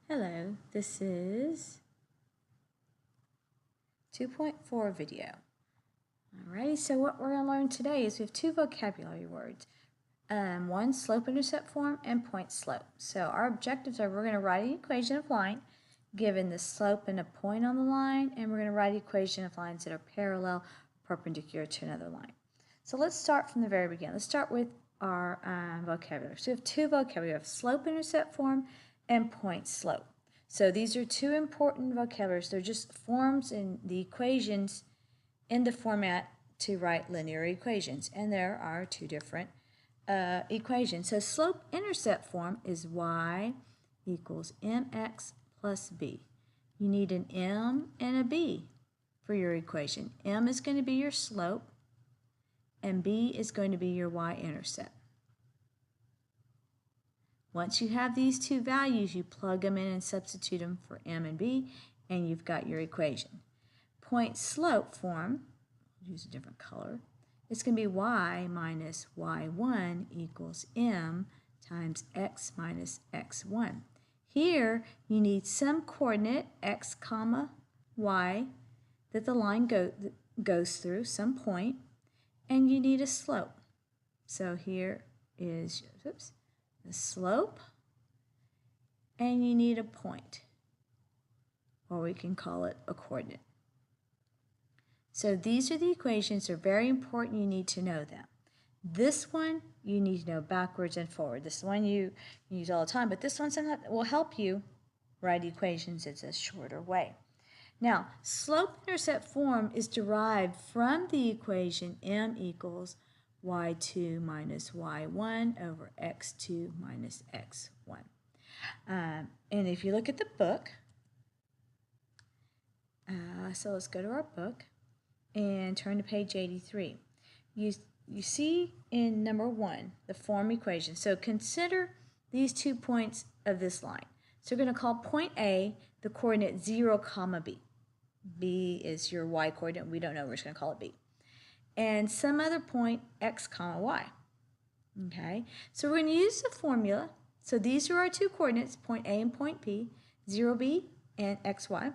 Hello, this is 2.4 video. Alrighty, so what we're going to learn today is we have two vocabulary words. One, slope-intercept form, and point-slope. So our objectives are we're going to write an equation of line given the slope and a point on the line, and we're going to write an equation of lines that are parallel or perpendicular to another line. So let's start from the very beginning. Let's start with our vocabulary. So we have two vocabulary. We have slope-intercept form and point-slope. So these are two important vocabularies. They're just forms in the equations in the format to write linear equations. And there are two different equations. So slope-intercept form is y equals mx plus b. You need an m and a b for your equation. M is going to be your slope, and b is going to be your y-intercept. Once you have these two values, you plug them in and substitute them for m and b, and you've got your equation. Point-slope form, use a different color, it's going to be y minus y1 equals m times x minus x1. Here, you need some coordinate, x comma y, that the line goes through, some point, and you need a slope. So here is, the slope, and you need a point, or we can call it a coordinate. So these are the equations. They're very important. You need to know them. This one you need to know backwards and forward. This one you use all the time, but this one sometimes will help you write equations. It's a shorter way. Now, slope-intercept form is derived from the equation m equals y2 minus y1 over x2 minus x1. And if you look at the book, so let's go to our book and turn to page 83. You see in number 1 the form equation. So consider these 2 points of this line. So we're going to call point A the coordinate 0, comma b. B is your y coordinate. We don't know. We're just going to call it b. And some other point x comma y. Okay, so we're going to use the formula. So these are our two coordinates, point A and point B, 0b and xy.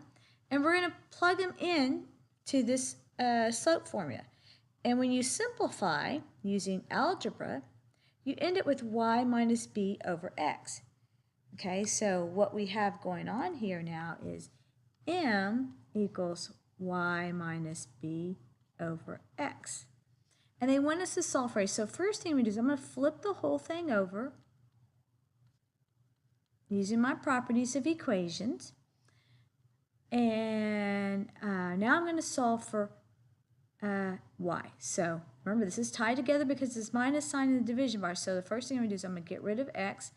And we're going to plug them in to this slope formula. And when you simplify using algebra, you end up with y minus b over x. Okay, so what we have going on here now is m equals y minus b over x. And they want us to solve for a. So first thing we do is I'm going to flip the whole thing over using my properties of equations. And now I'm going to solve for y. So remember, this is tied together because it's minus sign in the division bar. So the first thing I'm going to do is I'm going to get rid of x,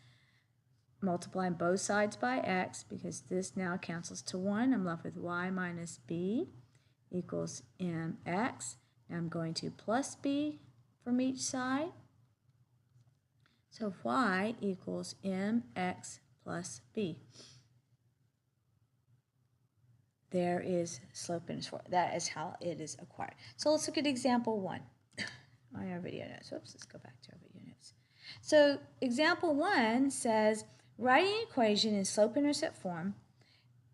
multiplying both sides by x, because this now cancels to 1. I'm left with y minus b equals mx. Now I'm going to plus b from each side. So y equals mx plus b. There is slope and form. That is how it is acquired. So let's look at example 1 on our video notes. Oops, let's go back to our video notes. So example 1 says, write an equation in slope-intercept form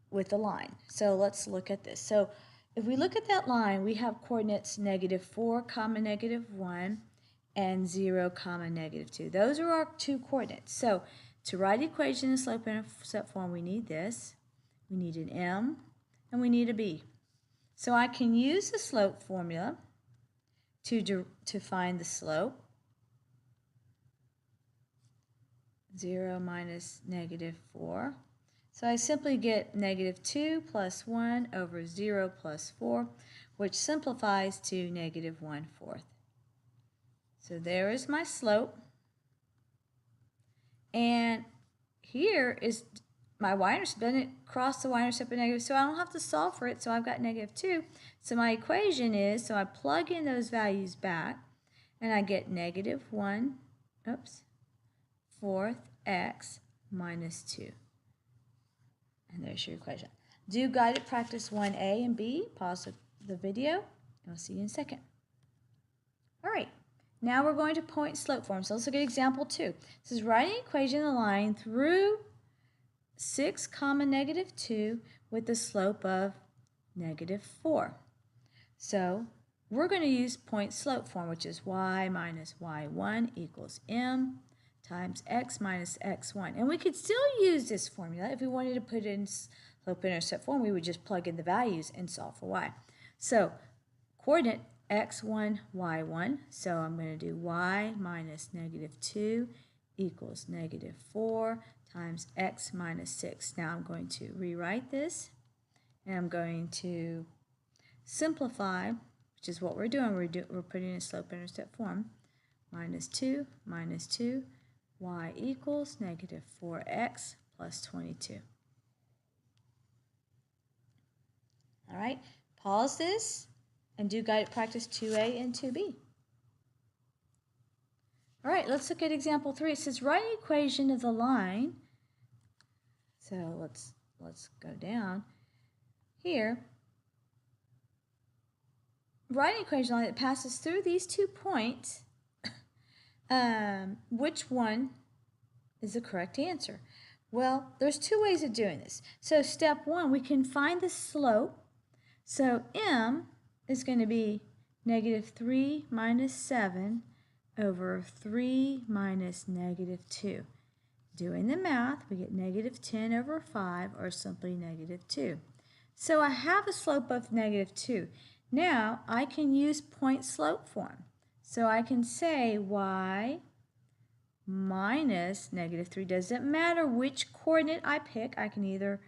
with a line. So let's look at this. So if we look at that line, we have coordinates -4, -1, and 0, -2. Those are our two coordinates. So to write equation in slope-intercept form, we need this. We need an m, and we need a b. So I can use the slope formula to find the slope. 0 minus -4. So I simply get -2 plus 1 over 0 plus 4, which simplifies to -1/4. So there is my slope. And here is my y-intercept. Doesn't cross the y-intercept with negative, so I don't have to solve for it. So I've got -2. So my equation is, so I plug in those values back, and I get -1, 4th x minus 2. And there's your equation. Do guided practice 1A and B. Pause the video, and we'll see you in a second. All right, now we're going to point-slope form. So let's look at example 2. This is write an equation in a line through 6 comma negative 2 with the slope of negative 4. So we're going to use point slope form, which is y minus y1 equals m times x minus x1. And we could still use this formula if we wanted to put it in slope-intercept form. We would just plug in the values and solve for y. So coordinate x1, y1. So I'm going to do y minus negative 2 equals negative 4 times x minus 6. Now I'm going to rewrite this, and I'm going to simplify, which is what we're doing. We're putting in slope-intercept form. Minus 2, y equals negative 4x plus 22. All right, pause this and do guided practice 2A and 2B. All right, let's look at example 3. It says write an equation of the line. So let's go down here. Write an equation line that passes through these 2 points. Which one is the correct answer? Well, there's 2 ways of doing this. So step 1, we can find the slope. So m is going to be negative 3 minus 7 over 3 minus negative 2. Doing the math, we get negative 10 over 5, or simply negative 2. So I have a slope of negative 2. Now I can use point slope form. So I can say y minus negative 3. Doesn't matter which coordinate I pick. I can either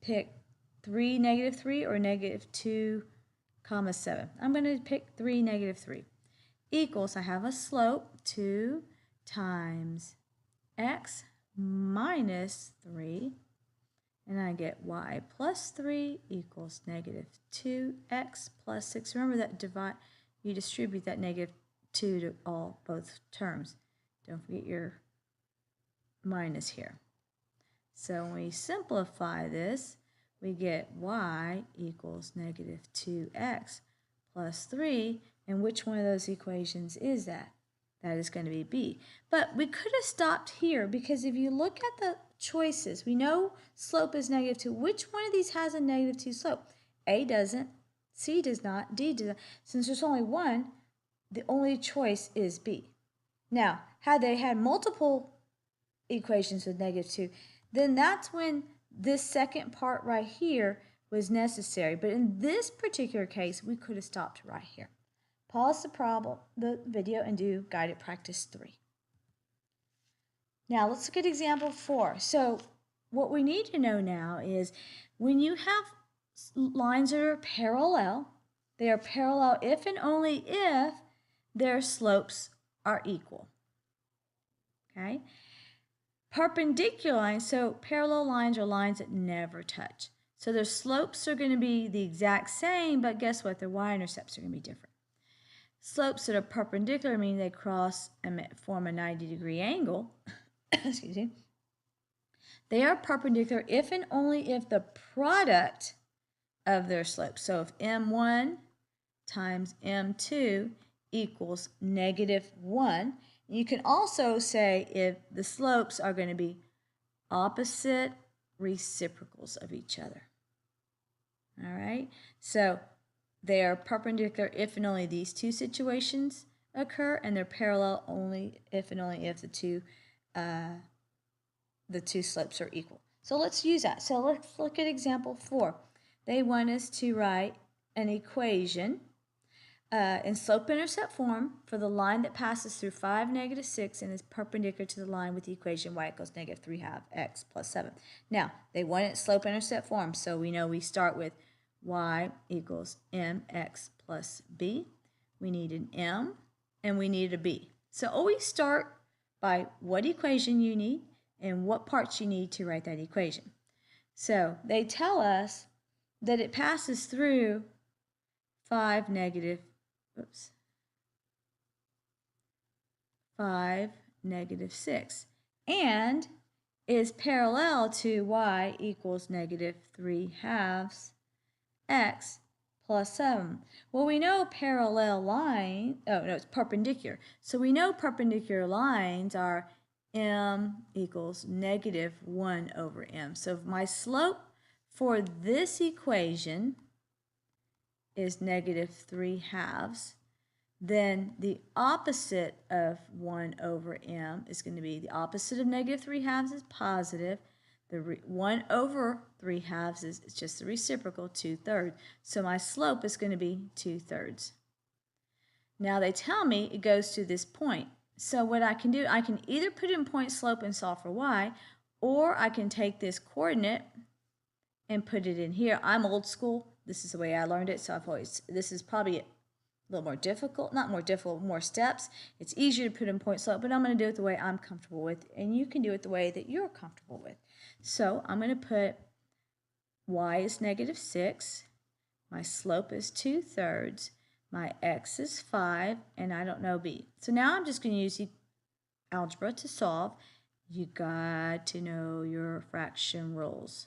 pick 3, negative 3, or negative 2, comma 7. I'm going to pick 3, negative 3. Equals, I have a slope, 2 times x minus 3, and I get y plus 3 equals negative 2x plus 6. Remember that you distribute that negative 2 to both terms. Don't forget your minus here. So when we simplify this, we get y equals negative 2x plus 3. And which one of those equations is that? That is going to be B. But we could have stopped here, because if you look at the choices, we know slope is negative 2. Which one of these has a negative 2 slope? A doesn't, C does not, D does not. Since there's only one, the only choice is B. Now, had they had multiple equations with negative 2, then that's when this second part right here was necessary. But in this particular case, we could have stopped right here. Pause the video, and do guided practice 3. Now let's look at example 4. So what we need to know now is when you have lines that are parallel, they are parallel if and only if their slopes are equal. Okay? Perpendicular lines, so parallel lines are lines that never touch. So their slopes are going to be the exact same, but guess what? Their y-intercepts are going to be different. Slopes that are perpendicular mean they cross and form a 90-degree angle. Excuse me. They are perpendicular if and only if the product of their slopes. So if m1 times m2 equals negative 1, you can also say if the slopes are going to be opposite reciprocals of each other. All right? So they are perpendicular if and only these 2 situations occur, and they're parallel only if and only if the two slopes are equal. So let's use that. So let's look at example 4. They want us to write an equation in slope-intercept form for the line that passes through 5, negative 6, and is perpendicular to the line with the equation y equals negative 3 half x plus 7. Now, they want it slope-intercept form, so we know we start with y equals mx plus b. We need an m, and we need a b. So always start by what equation you need and what parts you need to write that equation. So they tell us that it passes through 5, negative 6, and is parallel to y equals negative 3 halves x plus 7. Well, we know it's perpendicular. So we know perpendicular lines are m equals negative 1 over m. So if my slope for this equation is negative 3/2, then the opposite of 1 over m is going to be the opposite of negative 3/2 is positive. The 1 over 3/2 is just the reciprocal, 2/3. So my slope is going to be 2/3. Now they tell me it goes to this point. So what I can do, I can either put in point slope and solve for y, or I can take this coordinate and put it in here. I'm old school. This is the way I learned it. So this is probably a little more difficult, not more difficult, more steps. It's easier to put in point slope, but I'm going to do it the way I'm comfortable with, and you can do it the way that you're comfortable with. So I'm going to put y is negative 6, my slope is 2/3, my x is 5, and I don't know b. So now I'm just going to use the algebra to solve. You got to know your fraction rules.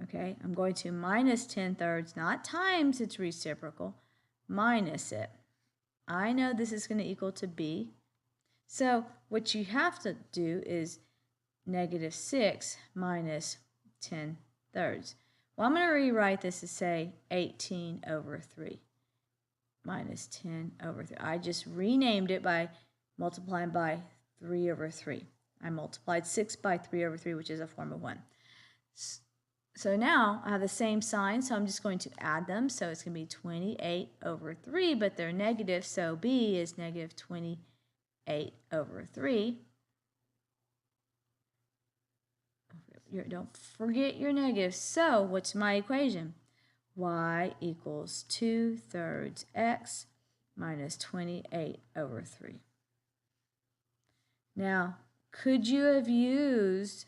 Okay, I'm going to minus 10/3, not times its reciprocal, minus it. I know this is going to equal to b. So what you have to do is negative 6 minus 10/3. Well, I'm going to rewrite this to say 18 over 3 minus 10 over 3. I just renamed it by multiplying by 3 over 3. I multiplied 6 by 3 over 3, which is a form of 1. So now I have the same sign, so I'm just going to add them. So it's going to be 28 over 3, but they're negative, so b is negative 28 over 3. Don't forget your negatives. So what's my equation? Y equals 2/3 x minus 28 over 3. Now, could you have used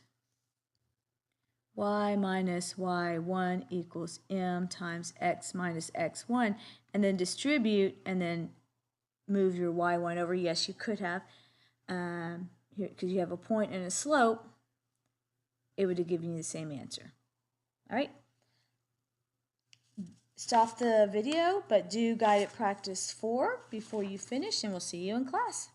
y minus y1 equals m times x minus x1 and then distribute and then move your y1 over? Yes, you could have. Here, because you have a point and a slope, it would have given you the same answer. All right. Stop the video, but do guided practice 4 before you finish, and we'll see you in class.